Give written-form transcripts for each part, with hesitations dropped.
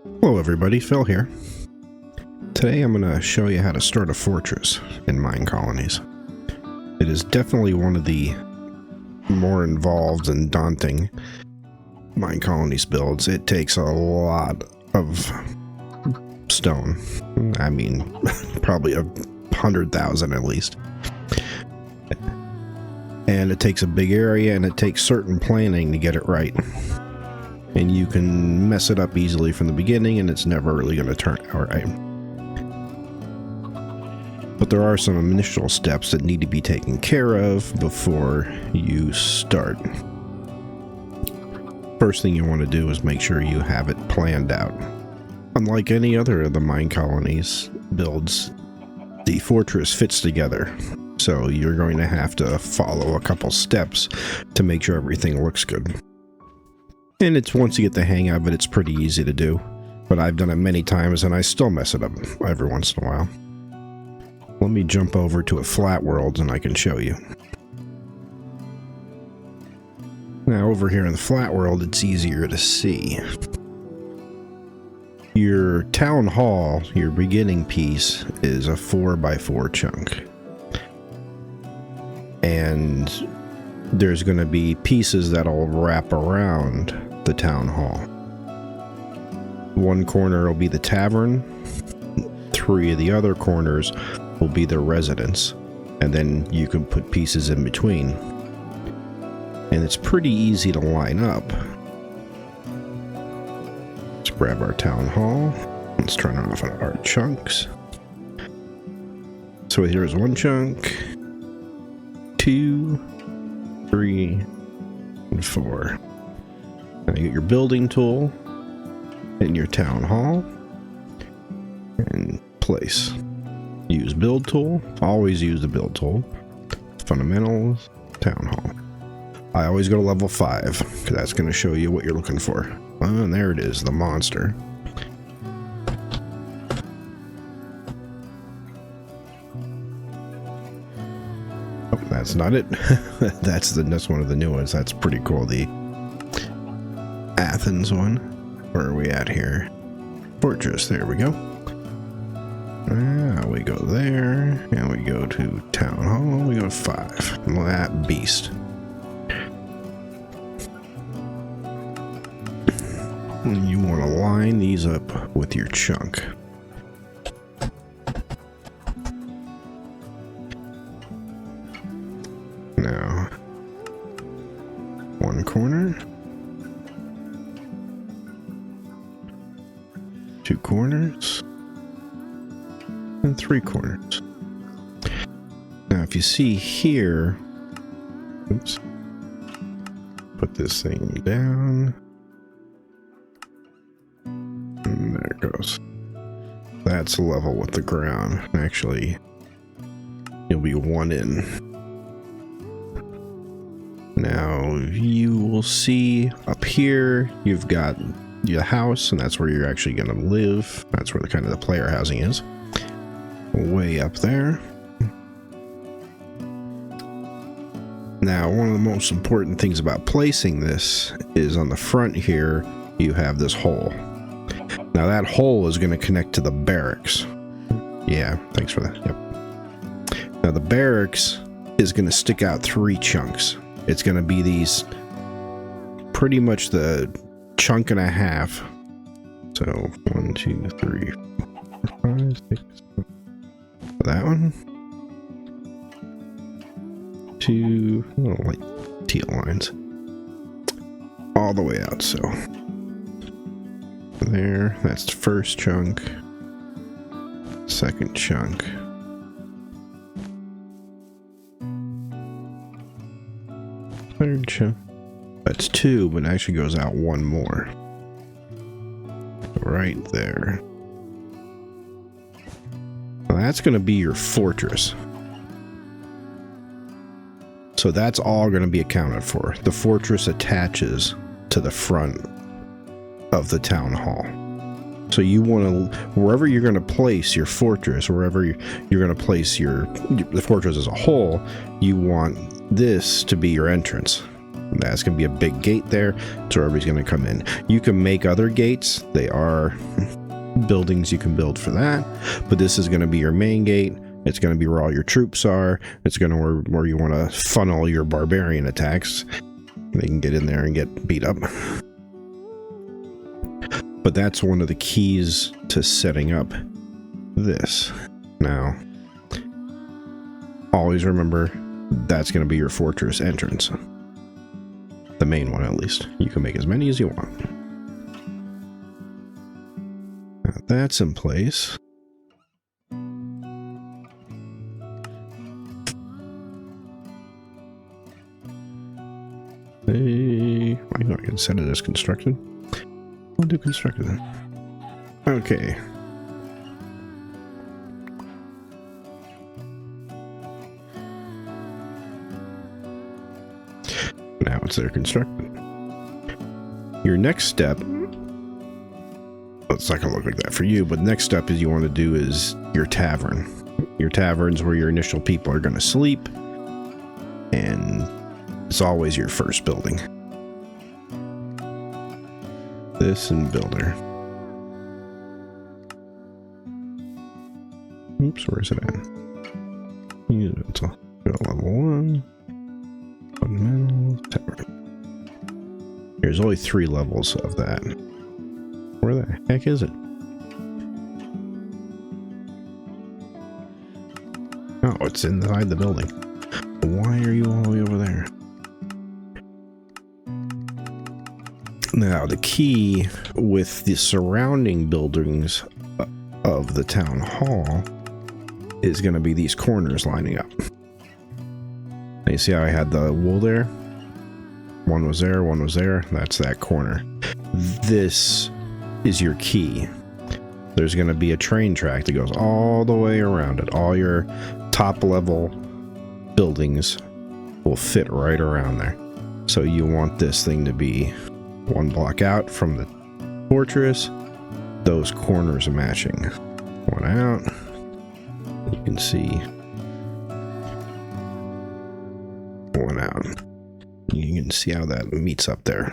Hello everybody, Phil here. Today I'm going to show you how to start a fortress in Minecolonies. It is definitely one of the more involved and daunting Minecolonies builds. It takes a lot of stone. I mean, probably 100,000 at least. And it takes a big area, and it takes certain planning to get it right. And you can mess it up easily from the beginning, and it's never really going to turn out right. But there are some initial steps that need to be taken care of before you start. First thing you want to do is make sure you have it planned out. Unlike any other of the Minecolonies builds, the fortress fits together. So you're going to have to follow a couple steps to make sure everything looks good. And it's once you get the hang of it, it's pretty easy to do. But I've done it many times and I still mess it up every once in a while. Let me jump over to a flat world and I can show you. Now over here in the flat world, it's easier to see. Your town hall, your beginning piece, is a 4x4 chunk. And there's going to be pieces that'll wrap around the town hall. One corner will be the tavern. 3 of the other corners will be the residence. And then you can put pieces in between. And it's pretty easy to line up. Let's grab our town hall. Let's turn off our chunks. So here's one chunk. 2, 3, and 4. Now you get your building tool and your town hall and place. Use build tool. Always use the build tool. Fundamentals, town hall. I always go to level 5 because that's going to show you what you're looking for. Oh, and there it is, the monster. That's not it. That's one of the new ones. That's pretty cool. The Athens one. Where are we at here? Fortress. There we go. We go there. And we go to town hall. We go to 5. That beast. And you want to line these up with your chunk. Now, one corner, 2 corners, and 3 corners. Now, if you see here, oops, put this thing down, and there it goes. That's level with the ground. Actually, you'll be 1 in. Now, you will see up here, you've got your house, and that's where you're actually going to live. That's where the kind of the player housing is. Way up there. Now, one of the most important things about placing this is on the front here, you have this hole. Now, that hole is going to connect to the barracks. Yeah, thanks for that. Yep. Now, the barracks is going to stick out 3 chunks. It's going to be these, pretty much the chunk and a half. So 1, 2, 3, 4, 5, 6. That one. 2 little like teal lines. All the way out. So there. That's the first chunk. Second chunk. Third chunk. That's 2, but it actually goes out 1 more. Right there. Now that's going to be your fortress. So that's all going to be accounted for. The fortress attaches to the front of the town hall. So you want to, wherever you're going to place your fortress, wherever you're going to place the fortress as a whole, you want this to be your entrance. That's going to be a big gate there, so everybody's going to come in. You can make other gates. They are buildings you can build for that, but this is going to be your main gate. It's going to be where all your troops are. It's going to where you want to funnel your barbarian attacks. They can get in there and get beat up. But that's one of the keys to setting up this. Now, always remember, that's going to be your fortress entrance. The main one, at least. You can make as many as you want. Now that's in place. Hey, I know I can set it as constructed. I'll do constructed then. Okay. Now it's there constructed. Your next step, it's not gonna look like that for you, but next step is you want to do is your tavern. Your tavern's where your initial people are gonna sleep, and it's always your first building. This and builder. Oops, where is it at? It's level 1. Fundamentals, Tavern. There's only 3 levels of that. Where the heck is it? Oh, it's inside the building. Why are you all the way over there? Now, the key with the surrounding buildings of the town hall is going to be these corners lining up. Now, you see how I had the wool there? One was there, one was there. That's that corner. This is your key. There's going to be a train track that goes all the way around it. All your top level buildings will fit right around there. So you want this thing to be 1 block out from the fortress. Those corners are matching. One out. You can see one out. You can see how that meets up there.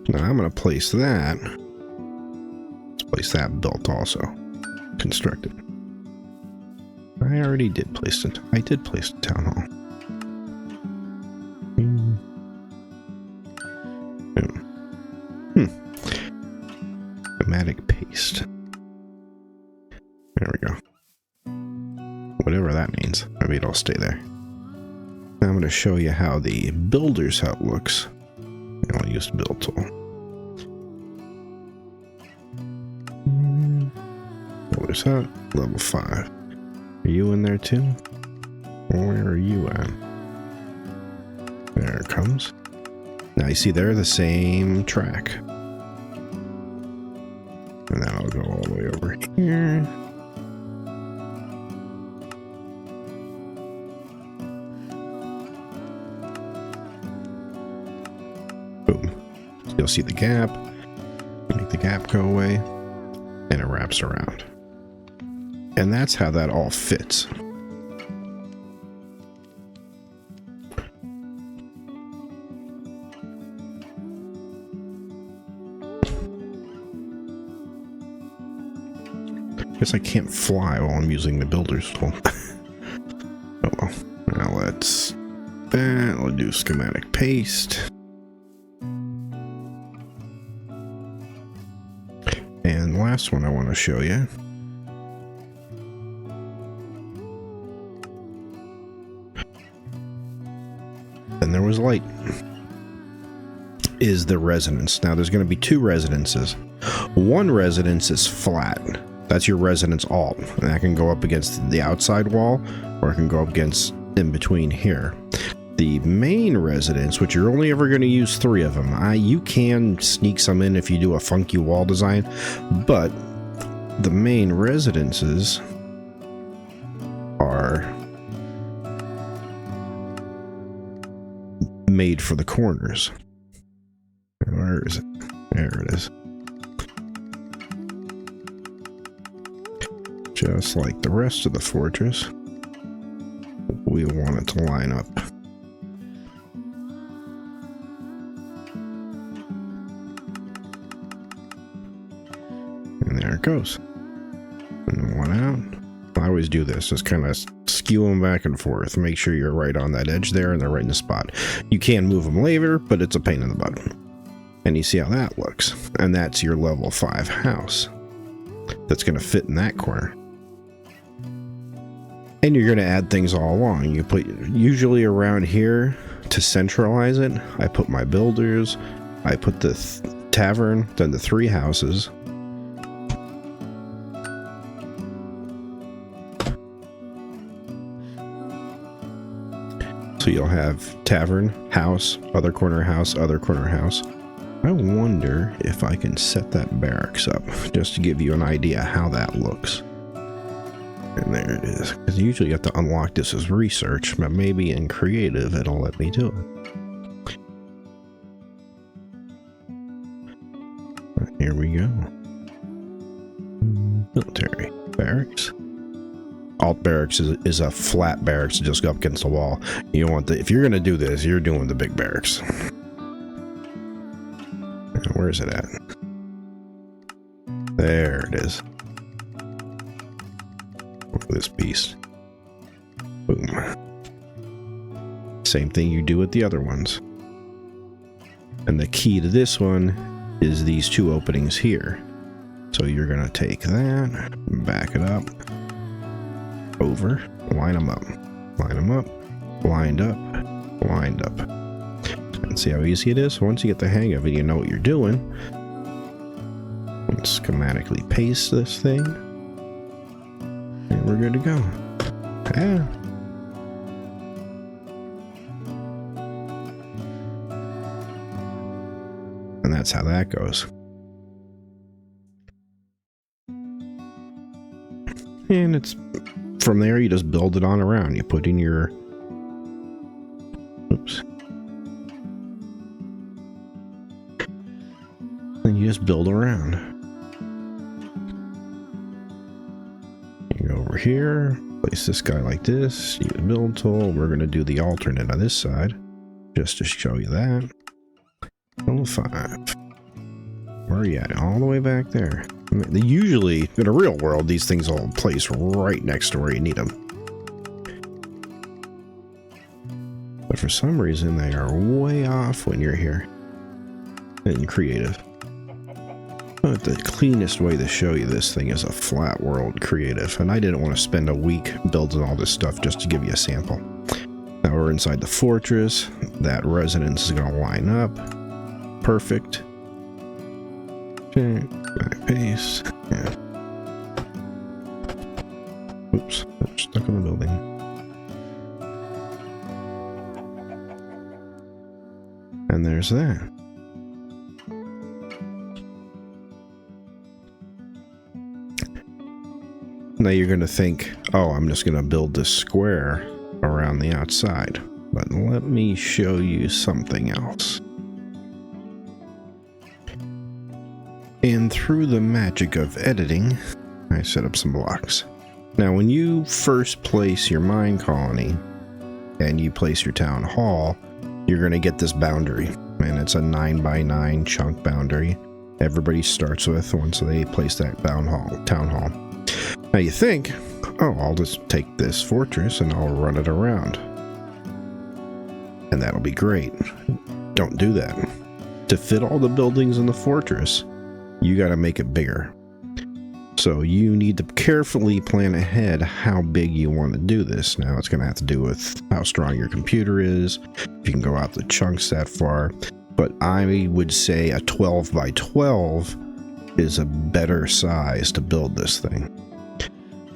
Now I'm going to place that. Let's place that built also. Constructed. I already did place it. I did place the town hall. Schematic paste. There we go. Whatever that means. Maybe it'll stay there. Now I'm going to show you how the builder's hut looks. I'll use the build tool. Builder's hut, level 5. Are you in there too? Where are you at? There it comes. Now you see they're the same track. And then I'll go all the way over here. Boom. You'll see the gap. Make the gap go away. And it wraps around. And that's how that all fits. Guess I can't fly while I'm using the builder's tool. Oh well. Now let's do schematic paste. And last one I want to show you. Then there was light. Is the residence. Now there's going to be 2 residences. One residence is flat. That's your residence alt. And that can go up against the outside wall, or it can go up against in between here. The main residence, which you're only ever going to use 3 of them. You can sneak some in if you do a funky wall design, but the main residences are made for the corners. Where is it? There it is. Just like the rest of the fortress, we want it to line up. And there it goes. And one out. I always do this, just kind of skew them back and forth. Make sure you're right on that edge there and they're right in the spot. You can move them later, but it's a pain in the butt. And you see how that looks. And that's your level 5 house. That's going to fit in that corner. And you're going to add things all along. You put, usually around here, to centralize it, I put my builders, I put the tavern, then the 3 houses. So you'll have tavern, house, other corner house, other corner house. I wonder if I can set that barracks up, just to give you an idea how that looks. And there it is. Because usually you have to unlock this as research, but maybe in creative it'll let me do it. But here we go. Military barracks. Alt barracks is a flat barracks to just go up against the wall. You want the, if you're gonna do this, you're doing the big barracks. Where is it at? There it is. Look at this beast. Boom. Same thing you do with the other ones. And the key to this one is these 2 openings here. So you're gonna take that, back it up, over, line them up, lined up, lined up. And see how easy it is? Once you get the hang of it, you know what you're doing. Let's schematically paste this thing. And we're good to go. Yeah. And that's how that goes. And it's from there, you just build it on around. You put in your, oops. And you just build around. You go over here, place this guy like this, use build tool. We're going to do the alternate on this side, just to show you that. Level 5. Where are you at? All the way back there. Usually, in a real world, these things all place right next to where you need them. But for some reason, they are way off when you're here. In creative. But the cleanest way to show you this thing is a flat world creative. And I didn't want to spend a week building all this stuff just to give you a sample. Now we're inside the fortress. That residence is going to line up. Perfect. Back paste. Yeah. Oops, I'm stuck in the building. And there's that. Now you're going to think, oh, I'm just going to build this square around the outside. But let me show you something else. And through the magic of editing, I set up some blocks. Now, when you first place your mine colony and you place your town hall, you're going to get this boundary. And it's a 9x9 chunk boundary. Everybody starts with once they place that town hall. Now you think, oh, I'll just take this fortress and I'll run it around. And that'll be great. Don't do that. To fit all the buildings in the fortress, you got to make it bigger. So you need to carefully plan ahead how big you want to do this. Now it's going to have to do with how strong your computer is, if you can go out the chunks that far. But I would say a 12 by 12 is a better size to build this thing.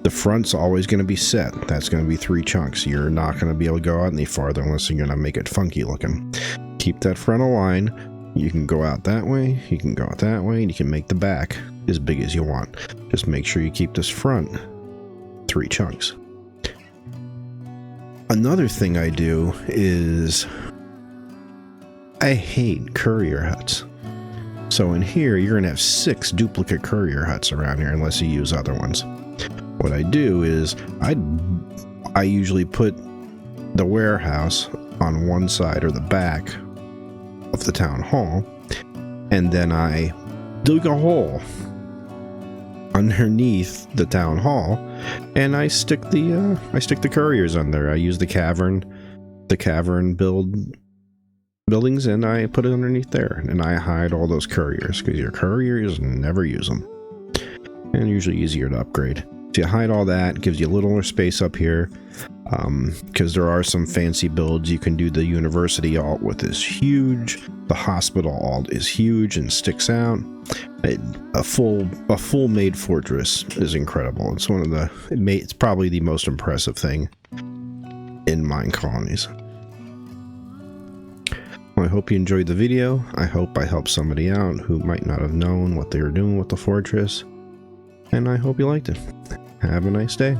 The front's always going to be set. That's going to be 3 chunks. You're not going to be able to go out any farther unless you're going to make it funky looking. Keep that frontal line. You can go out that way, you can go out that way, and you can make the back as big as you want. Just make sure you keep this front 3 chunks. Another thing I do is I hate courier huts. So in here, you're going to have 6 duplicate courier huts around here unless you use other ones. What I do is I usually put the warehouse on one side or the back of the town hall, and then I dig a hole underneath the town hall, and I stick the couriers on there. I use the cavern buildings, and I put it underneath there, and I hide all those couriers because your couriers never use them, and usually easier to upgrade. So you hide all that, gives you a little more space up here, because there are some fancy builds. You can do the university alt with this huge. The hospital alt is huge and sticks out. A full made fortress is incredible. It's it's probably the most impressive thing in Minecolonies. Well, I hope you enjoyed the video. I hope I helped somebody out who might not have known what they were doing with the fortress, and I hope you liked it. Have a nice day.